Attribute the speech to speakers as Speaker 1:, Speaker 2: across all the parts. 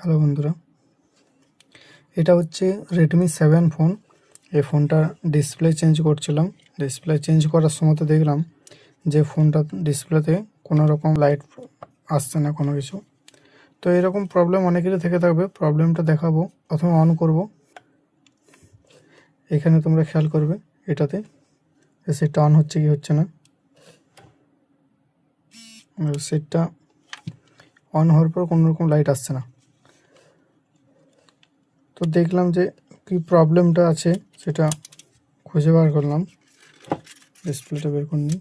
Speaker 1: Hello বন্ধুরা, এটা হচ্ছে রেডমি 7 ফোন। এই ফোনটা ডিসপ্লে চেঞ্জ করছিলাম। ডিসপ্লে চেঞ্জ করার সময় তো দেখলাম যে ফোনটা ডিসপ্লেতে কোনো রকম লাইট আসছে না, কোনো কিছু। তো এরকম প্রবলেম অনেকেরই থেকে থাকবে। প্রবলেমটা দেখাবো। প্রথমে অন করব। এখানে তোমরা খেয়াল করবে এটাতে সেটটা অন হচ্ছে কি হচ্ছে না। সেটটা অন হওয়ার পর কোনো রকম লাইট আসছে না। তো দেখলাম যে কি প্রবলেমটা আছে সেটা খুঁজে বার করলাম। ডিসপ্লেটা বের করে নিই।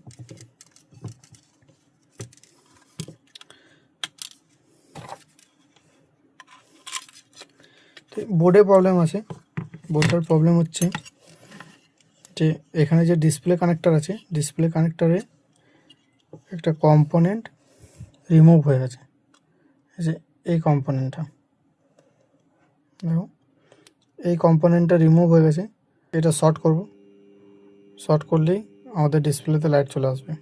Speaker 1: বোর্ডে প্রবলেম আছে। বোর্ডটার প্রবলেম হচ্ছে যে এখানে যে ডিসপ্লে কানেক্টর আছে, ডিসপ্লে কানেক্টরে একটা কম্পোনেন্ট রিমুভ হয়ে গেছে। যে এই কম্পোনেন্টটা দেখো, এই কম্পোনেন্টটা রিমুভ হয়ে গেছে। এটা শর্ট করব। শর্ট করলেই আমাদের ডিসপ্লেতে লাইট চলে আসবে।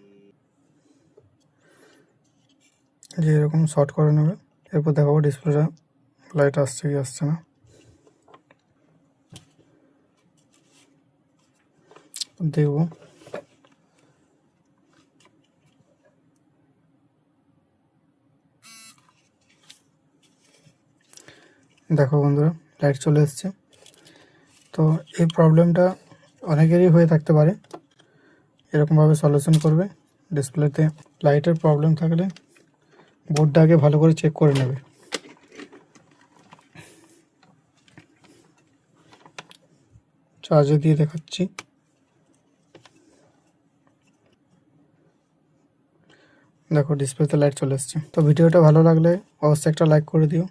Speaker 1: যে এরকম শর্ট করে নেবে। এরপর দেখাবো ডিসপ্লেটা লাইট আসছে কি আসছে না। দেখব। দেখো বন্ধুরা, লাইট চলে এসছে। তো এই প্রবলেমটা অনেকেরই হয়ে থাকতে পারে। এরকমভাবে সলিউশন করবে। ডিসপ্লেতে লাইটের প্রবলেম থাকলে বোর্ডটা আগে ভালো করে চেক করে নেবে। চার্জে দিয়ে দেখাচ্ছি। দেখো ডিসপ্লেতে লাইট চলে এসছে। তো ভিডিওটা ভালো লাগলে অবশ্যই একটা লাইক করে দিও।